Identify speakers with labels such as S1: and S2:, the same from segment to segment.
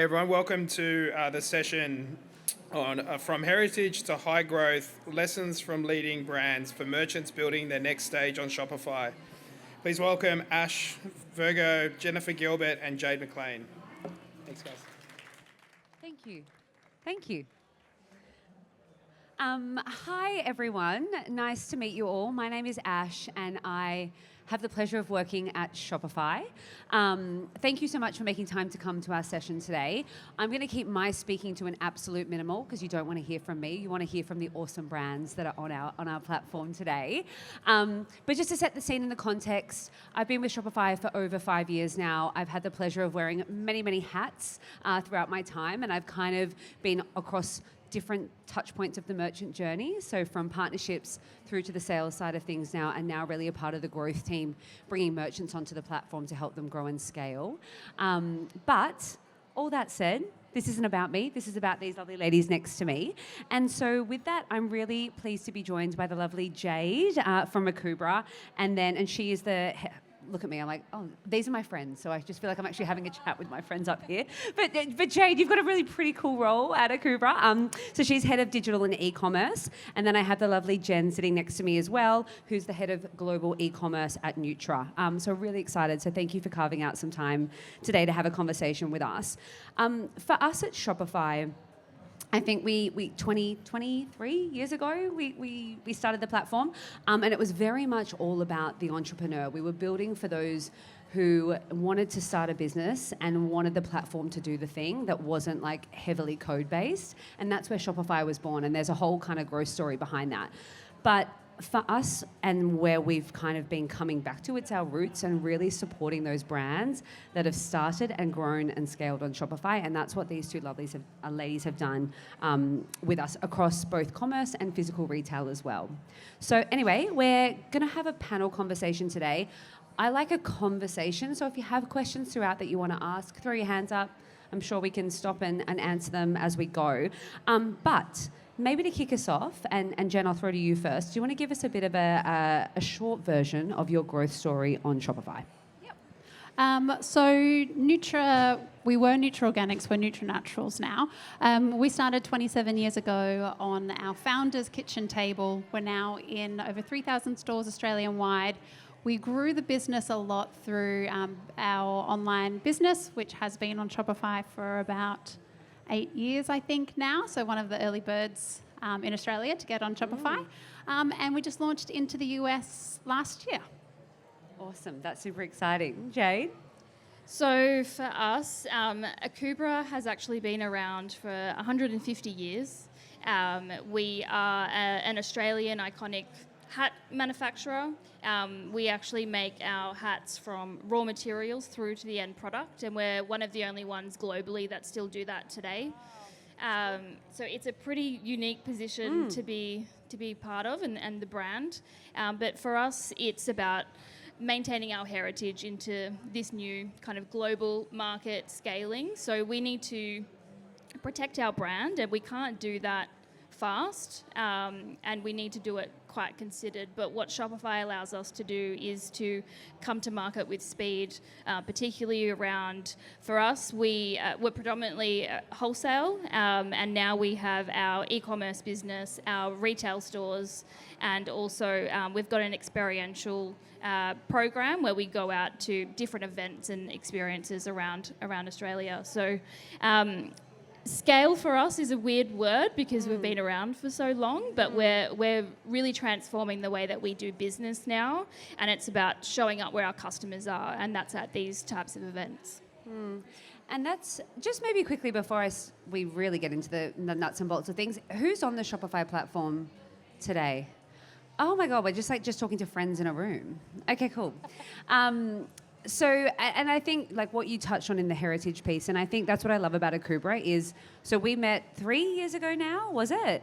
S1: everyone. Welcome to the session on From Heritage to High Growth, Lessons from Leading Brands for Merchants Building Their Next Stage on Shopify. Please welcome Ash, Virgo, Jennifer Gilbert, and Jayde McLean. Thanks, guys.
S2: Thank you. Thank you. Hi, everyone. Nice to meet you all. My name is Ash, and I have the pleasure of working at Shopify. Thank you so much for making time to come to our session today. I'm going to keep my speaking to an absolute minimal because you don't want to hear from me. You want to hear from the awesome brands that are on our platform today. But just to set the scene in the context, I've been with Shopify for over 5 years now. I've had the pleasure of wearing many, many hats throughout my time, and I've kind of been across different touch points of the merchant journey. So from partnerships through to the sales side of things now, and now really a part of the growth team, bringing merchants onto the platform to help them grow and scale. But all that said, this isn't about me. This is about these lovely ladies next to me. And so with that, I'm really pleased to be joined by the lovely Jayde from Akubra. And she is the... Look at me, I'm like, oh, these are my friends. So I just feel like I'm actually having a chat with my friends up here. But Jayde, you've got a really pretty cool role at Akubra. So she's head of digital and e-commerce. And then I have the lovely Jen sitting next to me as well, who's the head of global e-commerce at Nutra. So really excited. So thank you for carving out some time today to have a conversation with us. For us at Shopify, I think we 23 years ago, we started the platform, and it was very much all about the entrepreneur. We were building for those who wanted to start a business and wanted the platform to do the thing that wasn't like heavily code-based, and that's where Shopify was born, and there's a whole kind of growth story behind that. But for us, and where we've kind of been coming back to, it's our roots and really supporting those brands that have started and grown and scaled on Shopify, and that's what these two ladies have done with us across both commerce and physical retail as well. So anyway, we're going to have a panel conversation today. I like a conversation, so if you have questions throughout that you want to ask, throw your hands up. I'm sure we can stop and answer them as we go. But maybe to kick us off, and Jen, I'll throw to you first. Do you want to give us a bit of a short version of your growth story on Shopify?
S3: Yep. So Nutra, we were Nutra Organics, we're Nutra Naturals now. We started 27 years ago on our founder's kitchen table. We're now in over 3,000 stores Australian-wide. We grew the business a lot through our online business, which has been on Shopify for about 8 years, I think, now. So one of the early birds in Australia to get on Shopify. And we just launched into the US last year.
S2: Awesome. That's super exciting. Jayde?
S4: So for us, Akubra has actually been around for 150 years. We are an Australian iconic hat manufacturer. We actually make our hats from raw materials through to the end product, and we're one of the only ones globally that still do that today. So it's a pretty unique position to be part of, and the brand. But for us, it's about maintaining our heritage into this new kind of global market scaling. So we need to protect our brand, and we can't do that fast, and we need to do it quite considered. But what Shopify allows us to do is to come to market with speed, particularly around, for us, we're predominantly wholesale, and now we have our e-commerce business, our retail stores, and also we've got an experiential program where we go out to different events and experiences around Australia. So scale for us is a weird word because we've been around for so long, but we're really transforming the way that we do business now, and it's about showing up where our customers are, and that's at these types of events.
S2: And that's just maybe quickly before we really get into the nuts and bolts of things. Who's on the Shopify platform today? Oh my God, we're just talking to friends in a room. Okay, cool. So, and I think like what you touched on in the heritage piece, and I think that's what I love about Akubra is, so we met 3 years ago now, was it?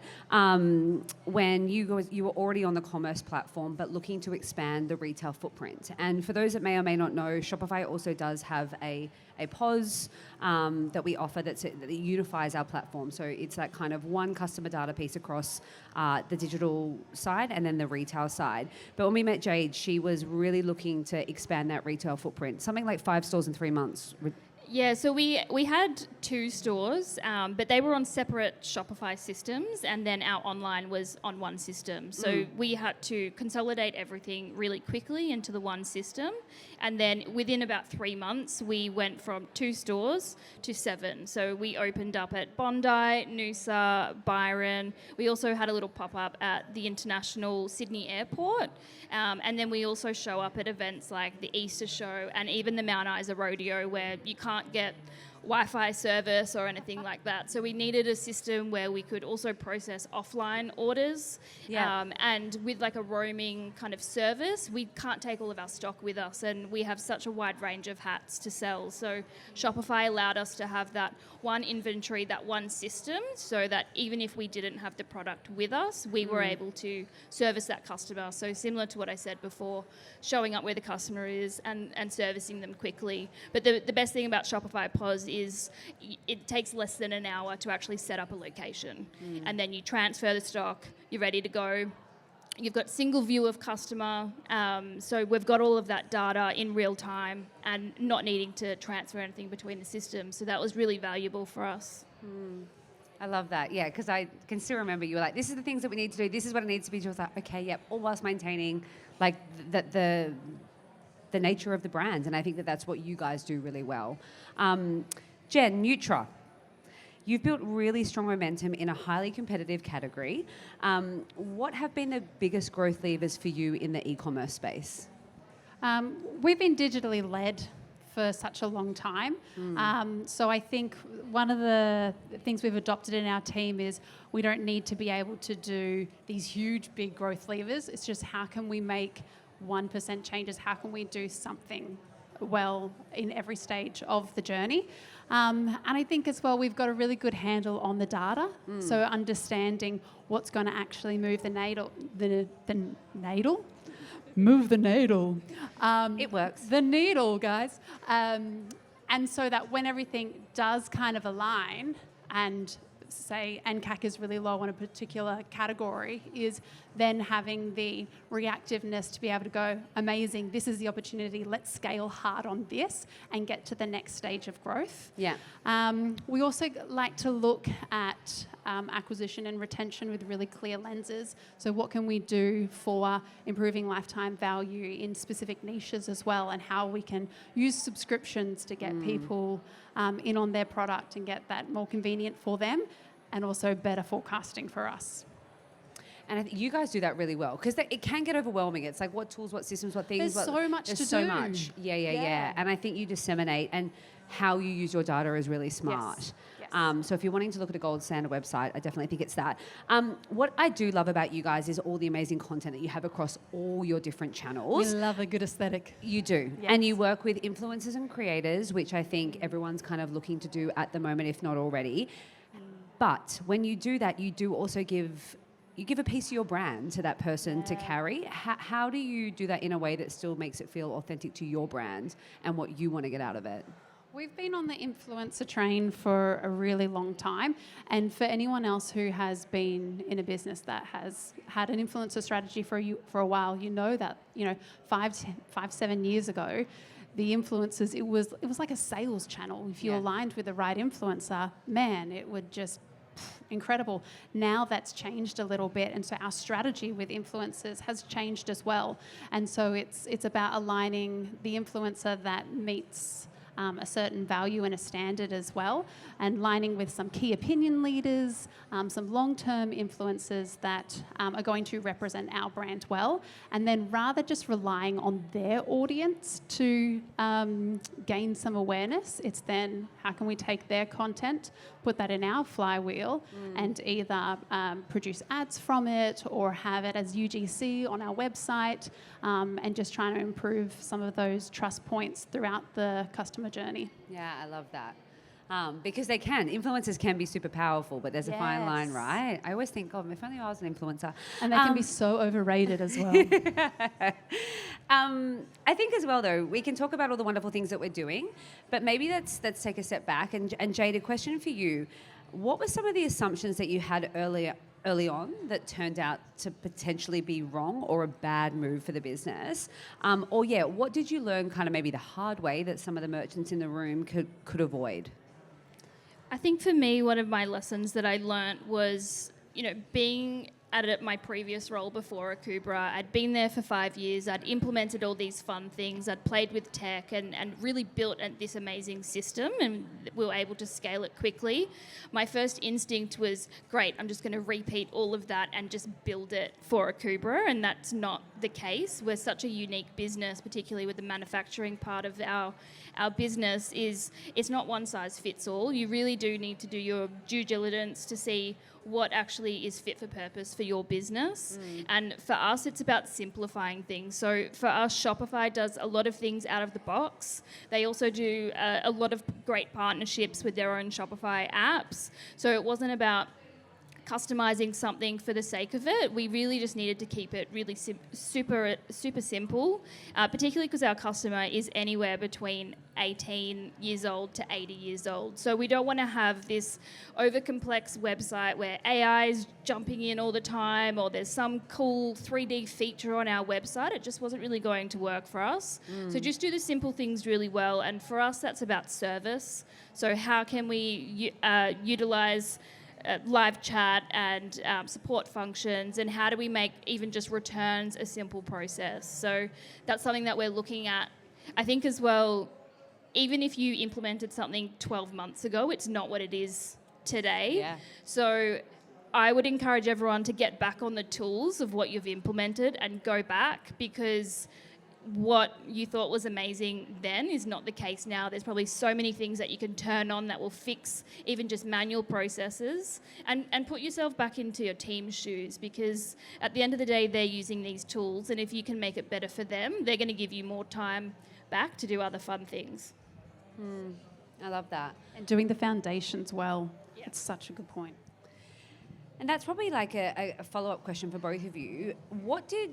S2: When you were already on the commerce platform, but looking to expand the retail footprint. And for those that may or may not know, Shopify also does have a POS that we offer that unifies our platform. So it's that kind of one customer data piece across the digital side and then the retail side. But when we met Jayde, she was really looking to expand that retail footprint. Something like 5 stores in 3 months.
S4: Yeah, so we had 2 stores, but they were on separate Shopify systems, and then our online was on one system. So we had to consolidate everything really quickly into the one system, and then within about 3 months, we went from 2 stores to 7. So we opened up at Bondi, Noosa, Byron. We also had a little pop-up at the International Sydney Airport, and then we also show up at events like the Easter Show and even the Mount Isa Rodeo, where you can't get Wi-Fi service or anything like that. So we needed a system where we could also process offline orders. And with like a roaming kind of service, we can't take all of our stock with us, and we have such a wide range of hats to sell. So Shopify allowed us to have that one inventory, that one system, so that even if we didn't have the product with us, we were able to service that customer. So similar to what I said before, showing up where the customer is and servicing them quickly. But the best thing about Shopify POS is it takes less than an hour to actually set up a location. And then you transfer the stock, you're ready to go. You've got single view of customer, so we've got all of that data in real time and not needing to transfer anything between the systems. So that was really valuable for us.
S2: I love that. Yeah, because I can still remember you were like, this is the things that we need to do. This is what it needs to be. I was like, okay, yep, all whilst maintaining like the nature of the brand. And I think that that's what you guys do really well. Jen, Nutra. You've built really strong momentum in a highly competitive category. What have been the biggest growth levers for you in the e-commerce space?
S3: We've been digitally led for such a long time. So I think one of the things we've adopted in our team is we don't need to be able to do these huge, big growth levers. It's just how can we make 1% changes? How can we do something well in every stage of the journey? And I think as well, we've got a really good handle on the data. So understanding what's going to actually move the needle, move the needle.
S2: It works.
S3: The needle, guys. And so that when everything does kind of align and say NCAC is really low on a particular category, is then having the reactiveness to be able to go, amazing, this is the opportunity, let's scale hard on this and get to the next stage of growth.
S2: Yeah.
S3: We also like to look at acquisition and retention with really clear lenses. So what can we do for improving lifetime value in specific niches as well, and how we can use subscriptions to get people in on their product and get that more convenient for them, and also better forecasting for us.
S2: And I think you guys do that really well, because it can get overwhelming. It's like what tools, what systems, what things.
S3: There's so much to do.
S2: There's so much. Yeah. And I think you disseminate, and how you use your data is really smart.
S3: Yes.
S2: So if you're wanting to look at a gold standard website, I definitely think it's that. What I do love about you guys is all the amazing content that you have across all your different channels.
S3: We love a good aesthetic.
S2: You do.
S3: Yes.
S2: And you work with influencers and creators, which I think everyone's kind of looking to do at the moment, if not already. But when you do that, you do also give a piece of your brand to that person to carry. How do you do that in a way that still makes it feel authentic to your brand and what you want to get out of it?
S3: We've been on the influencer train for a really long time, and for anyone else who has been in a business that has had an influencer strategy for a while, you know that 5-7 years ago, the influencers, it was like a sales channel. If you aligned with the right influencer, man, it would just incredible. Now that's changed a little bit, and so our strategy with influencers has changed as well. And so it's about aligning the influencer that meets a certain value and a standard as well, and lining with some key opinion leaders, some long-term influencers that are going to represent our brand well, and then rather just relying on their audience to gain some awareness, it's then how can we take their content, put that in our flywheel, and either produce ads from it or have it as UGC on our website, and just trying to improve some of those trust points throughout the customer journey.
S2: Yeah, I love that. Because influencers can be super powerful, but there's a fine line, right? I always think, if only I was an influencer.
S3: And they can be so overrated as well.
S2: I think as well, though, we can talk about all the wonderful things that we're doing, but maybe let's take a step back. And Jayde, a question for you. What were some of the assumptions that you had early early on that turned out to potentially be wrong or a bad move for the business? What did you learn kind of maybe the hard way that some of the merchants in the room could avoid?
S4: I think for me, one of my lessons that I learnt was, being at my previous role before Akubra, I'd been there for 5 years, I'd implemented all these fun things, I'd played with tech and really built this amazing system, and we were able to scale it quickly. My first instinct was, great, I'm just going to repeat all of that and just build it for Akubra, and that's not the case. We're such a unique business, particularly with the manufacturing part of our business. It's not one size fits all. You really do need to do your due diligence to see what actually is fit for purpose for your business. And for us, it's about simplifying things. So for us, Shopify does a lot of things out of the box. They also do a lot of great partnerships with their own Shopify apps. So it wasn't about customizing something for the sake of it. We really just needed to keep it really super simple, particularly because our customer is anywhere between 18 years old to 80 years old. So we don't want to have this over-complex website where AI is jumping in all the time, or there's some cool 3D feature on our website. It just wasn't really going to work for us. So just do the simple things really well. And for us, that's about service. So how can we utilize live chat and support functions, and how do we make even just returns a simple process? So that's something that we're looking at. I think as well, even if you implemented something 12 months ago, it's not what it is today.
S2: Yeah.
S4: So I would encourage everyone to get back on the tools of what you've implemented and go back, because what you thought was amazing then is not the case now. There's probably so many things that you can turn on that will fix even just manual processes, and put yourself back into your team's shoes, because at the end of the day, they're using these tools, and if you can make it better for them, they're going to give you more time back to do other fun things.
S2: I love that.
S3: And doing the foundations well.
S4: Yeah.
S3: It's such a good point.
S2: And that's probably like a follow-up question for both of you. What did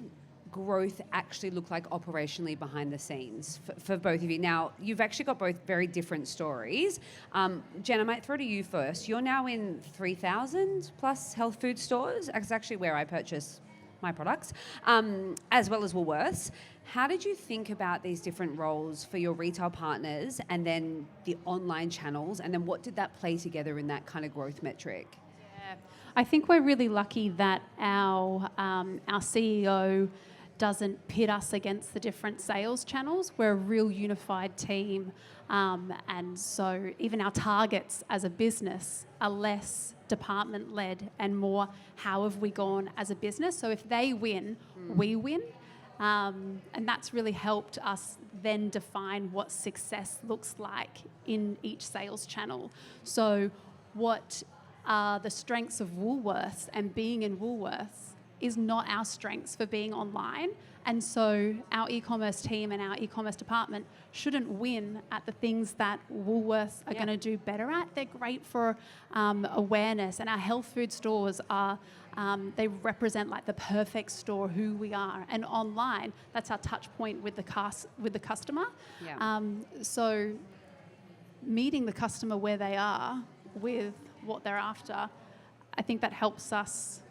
S2: growth actually look like operationally behind the scenes for both of you? Now, you've actually got both very different stories. Jen, I might throw to you first. You're now in 3,000 plus health food stores. That's actually where I purchase my products, as well as Woolworths. How did you think about these different roles for your retail partners, and then the online channels, and then what did that play together in that kind of growth metric?
S3: I think we're really lucky that our CEO doesn't pit us against the different sales channels. We're a real unified team, and so even our targets as a business are less department-led and more how have we gone as a business. So if they win, we win. And that's really helped us then define what success looks like in each sales channel. So what are the strengths of Woolworths, and being in Woolworths is not our strengths for being online. And so our e-commerce team and our e-commerce department shouldn't win at the things that Woolworths are going to do better at. They're great for awareness, and our health food stores are, they represent like the perfect store, who we are. And online, that's our touch point with the customer.
S2: Yeah.
S3: So meeting the customer where they are with what they're after, I think that helps us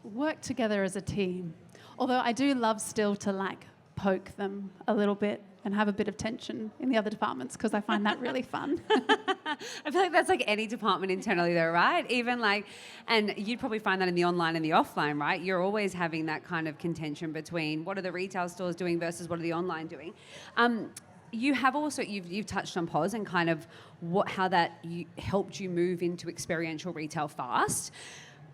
S3: work together as a team. Although I do love still to like poke them a little bit and have a bit of tension in the other departments, because I find that really fun.
S2: I feel like that's like any department internally though, right? Even like, and you'd probably find that in the online and the offline, right? You're always having that kind of contention between what are the retail stores doing versus what are the online doing. You have also, you've touched on POS and kind of how that helped you move into experiential retail fast.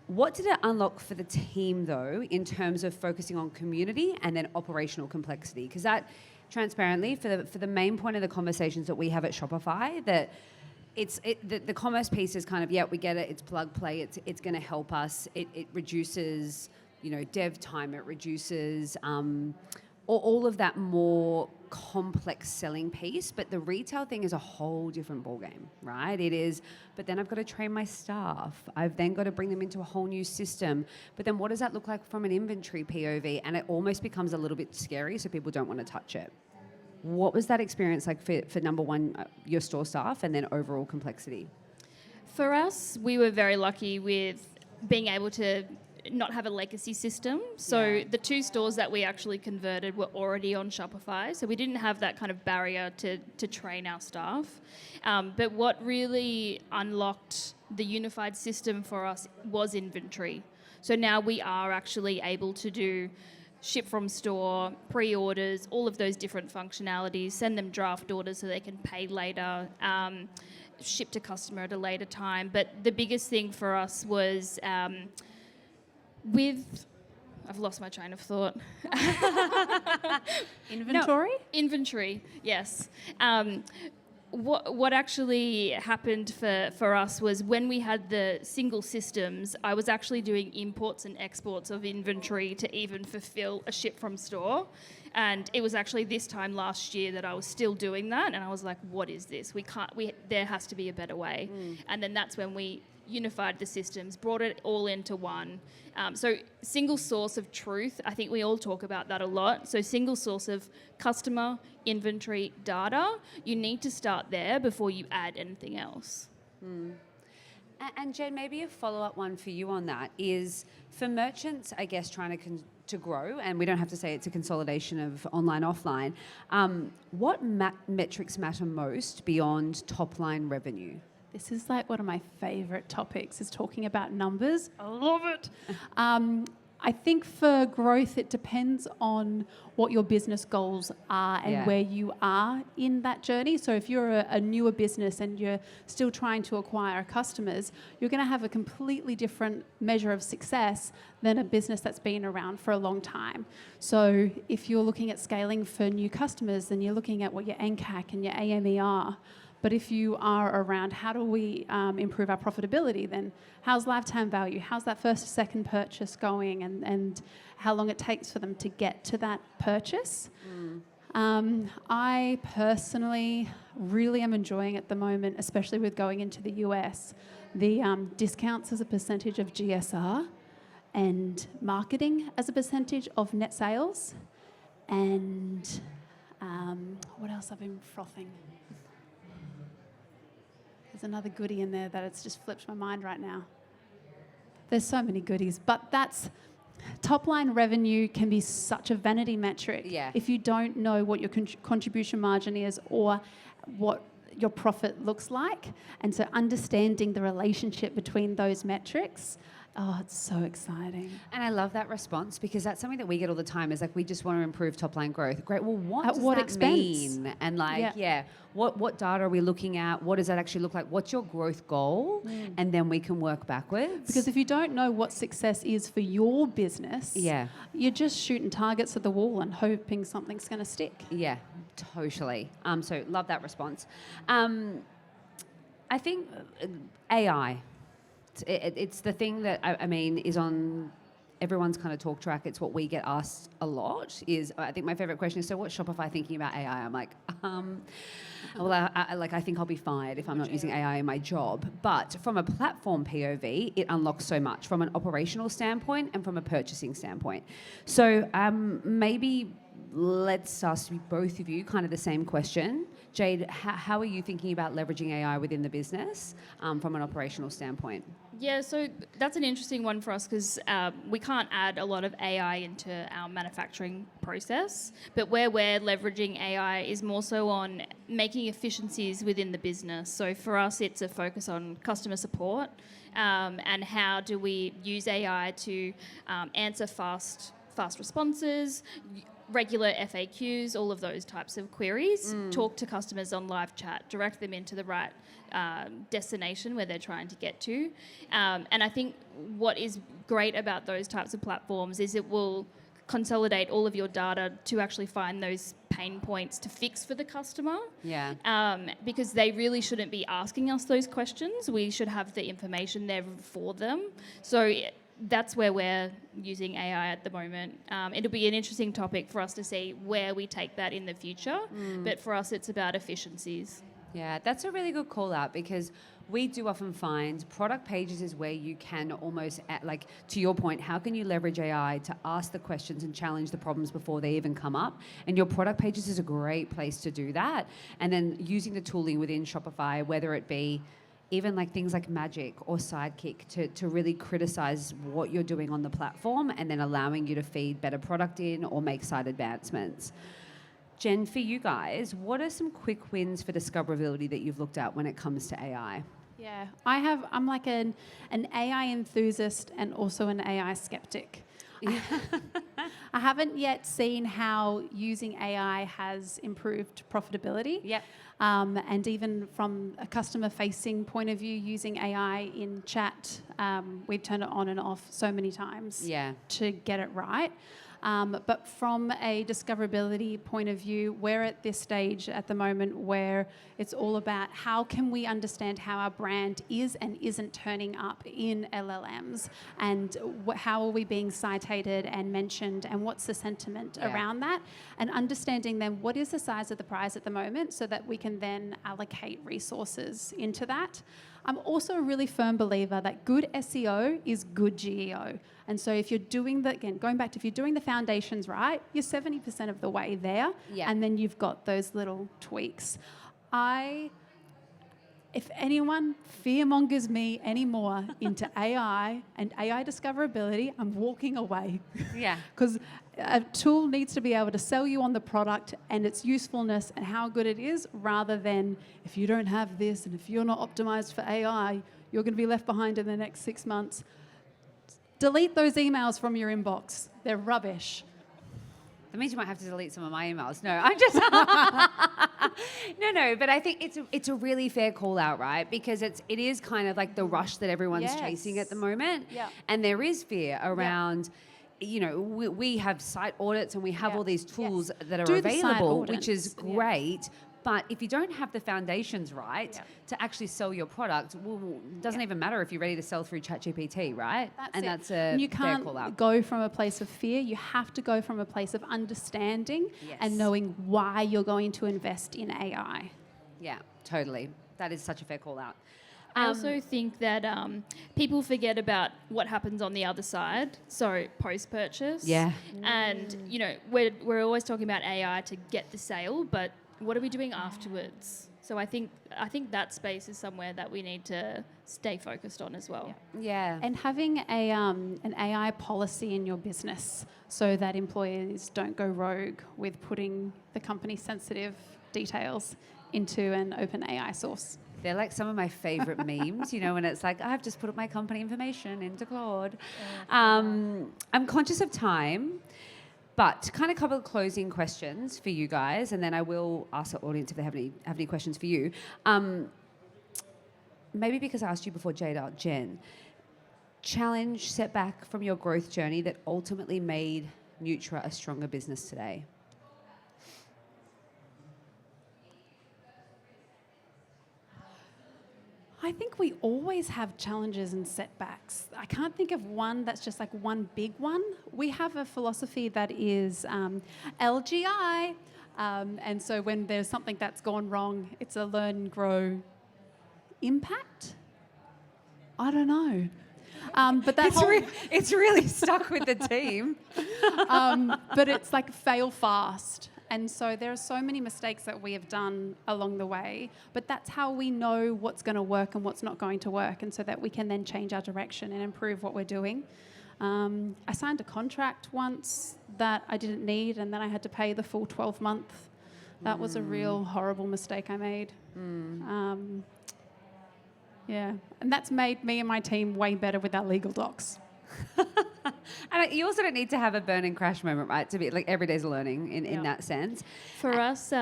S2: What did it unlock for the team, though, in terms of focusing on community and then operational complexity? Because that, transparently, for the main point of the conversations that we have at Shopify, that the commerce piece is kind of, yeah, we get it, it's plug play, it's going to help us. It reduces, dev time, it reduces all of that more complex selling piece, but the retail thing is a whole different ballgame, right? It is, but then I've got to train my staff. I've then got to bring them into a whole new system. But then what does that look like from an inventory POV? And it almost becomes a little bit scary, so people don't want to touch it. What was that experience like for number one, your store staff, and then overall complexity?
S4: For us, we were very lucky with being able to not have a legacy system. So the 2 stores that we actually converted were already on Shopify. So we didn't have that kind of barrier to train our staff. But what really unlocked the unified system for us was inventory. So now we are actually able to do ship from store, pre-orders, all of those different functionalities, send them draft orders so they can pay later, ship to customer at a later time. But the biggest thing for us was I've lost my train of thought.
S3: Inventory?
S4: Inventory, yes. What actually happened for us was when we had the single systems, I was actually doing imports and exports of inventory to even fulfill a ship from store. And it was actually this time last year that I was still doing that. And I was like, what is this? There has to be a better way. And then that's when we unified the systems, brought it all into one. So single source of truth, I think we all talk about that a lot. So single source of customer, inventory, data, you need to start there before you add anything else.
S2: And Jayde, maybe a follow-up one for you on that is for merchants, I guess, trying to grow, and we don't have to say it's a consolidation of online, offline, what metrics matter most beyond top-line revenue?
S3: This is like one of my favorite topics, is talking about numbers. I love it. I think for growth, it depends on what your business goals are and where you are in that journey. So if you're a newer business and you're still trying to acquire customers, you're going to have a completely different measure of success than a business that's been around for a long time. So if you're looking at scaling for new customers, then you're looking at what your NCAC and your AME are. But if you are around how do we improve our profitability, then how's lifetime value? How's that first or second purchase going, and how long it takes for them to get to that purchase? I personally really am enjoying at the moment, especially with going into the US, the discounts as a percentage of GSR and marketing as a percentage of net sales. And what else I've been frothing? There's another goodie in there that it's just flipped my mind right now. There's so many goodies, but that's top line revenue can be such a vanity metric if you don't know what your contribution margin is or what your profit looks like. And so understanding the relationship between those metrics, oh, it's so exciting.
S2: And I love that response because that's something that we get all the time is like, we just want to improve top line growth. Great. Well, what does that
S3: expense?
S2: mean? And what data are we looking at? What does that actually look like? What's your growth goal? And then we can work backwards.
S3: Because if you don't know what success is for your business, you're just shooting targets at the wall and hoping something's going to stick.
S2: Yeah, totally. So love that response. I think AI, it's the thing that, I mean, is on everyone's kind of talk track. It's what we get asked a lot is, I think my favorite question is, so what's Shopify thinking about AI? I'm like, well, I think I'll be fired if I'm not using AI in my job. But from a platform POV, it unlocks so much from an operational standpoint and from a purchasing standpoint. So maybe let's ask both of you kind of the same question. Jayde, how are you thinking about leveraging AI within the business from an operational standpoint?
S4: Yeah, so that's an interesting one for us because we can't add a lot of AI into our manufacturing process, but where we're leveraging AI is more so on making efficiencies within the business. So for us, it's a focus on customer support and how do we use AI to answer fast responses, regular FAQs, all of those types of queries, talk to customers on live chat, direct them into the right destination where they're trying to get to. And I think what is great about those types of platforms is it will consolidate all of your data to actually find those pain points to fix for the customer. Because they really shouldn't be asking us those questions. We should have the information there for them. So that's where we're using AI at the moment. It'll be an interesting topic for us to see where we take that in the future. But for us, it's about efficiencies.
S2: Yeah, that's a really good call out because we do often find product pages is where you can almost, like to your point, how can you leverage AI to ask the questions and challenge the problems before they even come up? And your product pages is a great place to do that. And then using the tooling within Shopify, whether it be even like things like Magic or Sidekick to really criticize what you're doing on the platform and then allowing you to feed better product in or make site advancements. Jen, for you guys, what are some quick wins for discoverability that you've looked at when it comes to AI?
S3: Yeah, I'm like an AI enthusiast and also an AI skeptic. I haven't yet seen how using AI has improved profitability.
S2: Yep.
S3: And even from a customer-facing point of view, using AI in chat, we've turned it on and off so many times to get it right. But from a discoverability point of view, we're at this stage at the moment where it's all about how can we understand how our brand is and isn't turning up in LLMs, and how are we being cited and mentioned, and what's the sentiment around that, and understanding then what is the size of the prize at the moment so that we can then allocate resources into that. I'm also a really firm believer that good SEO is good GEO. And so if you're doing going back to if you're doing the foundations right, you're 70% of the way there. Yeah. And then you've got those little tweaks. If anyone fearmongers me anymore into AI and AI discoverability, I'm walking away. Yeah. Because a tool needs to be able to sell you on the product and its usefulness and how good it is, rather than if you don't have this and if you're not optimized for AI, you're going to be left behind in the next 6 months. Delete those emails from your inbox. They're rubbish.
S2: That means you might have to delete some of my emails. No, I'm just... No, but I think it's a really fair call out, right? Because it is kind of like the rush that everyone's chasing at the moment. Yeah. And there is fear around... You know, we have site audits and we have all these tools that are available, which is great. But if you don't have the foundations right to actually sell your product, it doesn't even matter if you're ready to sell through ChatGPT, right? That's a
S3: you
S2: fair call out.
S3: can't go from a place of fear. You have to go from a place of understanding and knowing why you're going to invest in AI.
S2: Yeah, totally. That is such a fair call out.
S4: I also think that people forget about what happens on the other side, so post-purchase. Yeah. And, you know, we're always talking about AI to get the sale, but what are we doing afterwards? So I think that space is somewhere that we need to stay focused on as well.
S3: Yeah. And having an AI policy in your business so that employees don't go rogue with putting the company's sensitive details into an open AI source.
S2: They're like some of my favorite memes, you know, when it's like, I've just put my company information into Claude. I'm conscious of time, but kind of a couple of closing questions for you guys, and then I will ask the audience if they have any questions for you. Maybe because I asked you before, Jayde or Jen, challenge, setback from your growth journey that ultimately made Nutra a stronger business today.
S3: I think we always have challenges and setbacks. I can't think of one that's just like one big one. We have a philosophy that is LGI. And so when there's something that's gone wrong, it's a learn and grow impact. I don't know. But that's
S2: it's really stuck with the team.
S3: But it's like fail fast. And so there are so many mistakes that we have done along the way, but that's how we know what's going to work and what's not going to work, and so that we can then change our direction and improve what we're doing. I signed a contract once that I didn't need, and then I had to pay the full 12 months. That was a real horrible mistake I made. Yeah, and that's made me and my team way better with our legal docs.
S2: And you also don't need to have a burn and crash moment, right? To be like every day's learning in that sense.
S4: For us,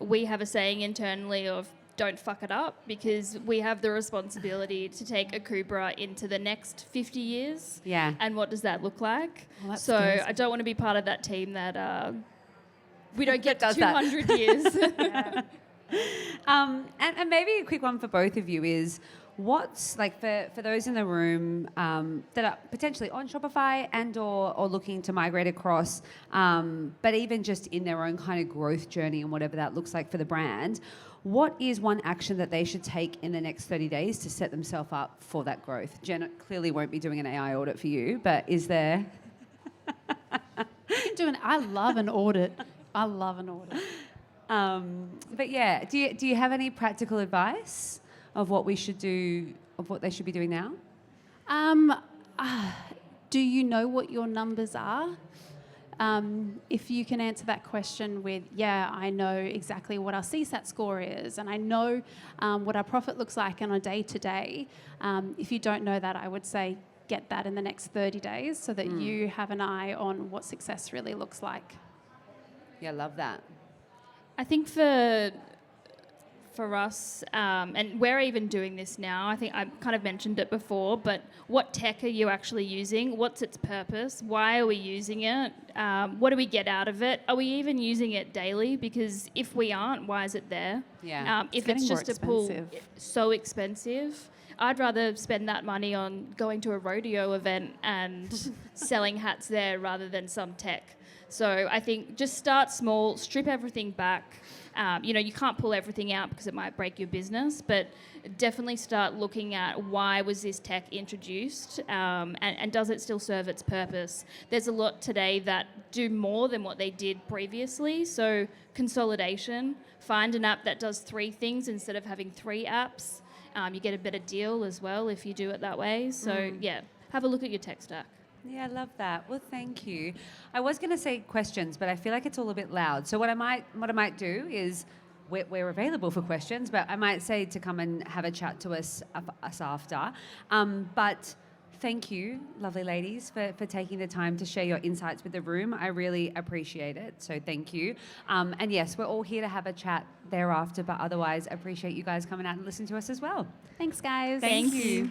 S4: we have a saying internally of don't fuck it up, because we have the responsibility to take Akubra into the next 50 years. Yeah. And what does that look like? Well, so I don't want to be part of that team that we don't get to 200 years.
S2: And maybe a quick one for both of you is, what's like for those in the room that are potentially on Shopify and or looking to migrate across, but even just in their own kind of growth journey and whatever that looks like for the brand, what is one action that they should take in the next 30 days to set themselves up for that growth? Jen clearly won't be doing an AI audit for you, but is there?
S3: I love an audit. I love an audit.
S2: But yeah, do you have any practical advice of what we should do, of what they should be doing now?
S3: Do you know what your numbers are? If you can answer that question with, yeah, I know exactly what our CSAT score is, and I know what our profit looks like on a day-to-day. If you don't know that, I would say get that in the next 30 days so that you have an eye on what success really looks like.
S2: Yeah, love that.
S4: I think for us, and we're even doing this now, I think I kind of mentioned it before, but what tech are you actually using? What's its purpose? Why are we using it? What do we get out of it? Are we even using it daily? Because if we aren't, why is it there?
S2: Yeah.
S4: If it's just a pool,
S3: expensive.
S4: so expensive. I'd rather spend that money on going to a rodeo event and selling hats there rather than some tech. So I think just start small, strip everything back. You can't pull everything out because it might break your business, but definitely start looking at why was this tech introduced, and does it still serve its purpose? There's a lot today that do more than what they did previously. So consolidation, find an app that does 3 things instead of having 3 apps. You get a better deal as well if you do it that way. So yeah, have a look at your tech stack.
S2: Yeah, I love that. Well, thank you. I was going to say questions, but I feel like it's all a bit loud. So what I might do is we're available for questions, but I might say to come and have a chat to us after. But thank you, lovely ladies, for taking the time to share your insights with the room. I really appreciate it. So thank you. And yes, we're all here to have a chat thereafter, but otherwise appreciate you guys coming out and listening to us as well.
S3: Thanks, guys.
S4: Thank you.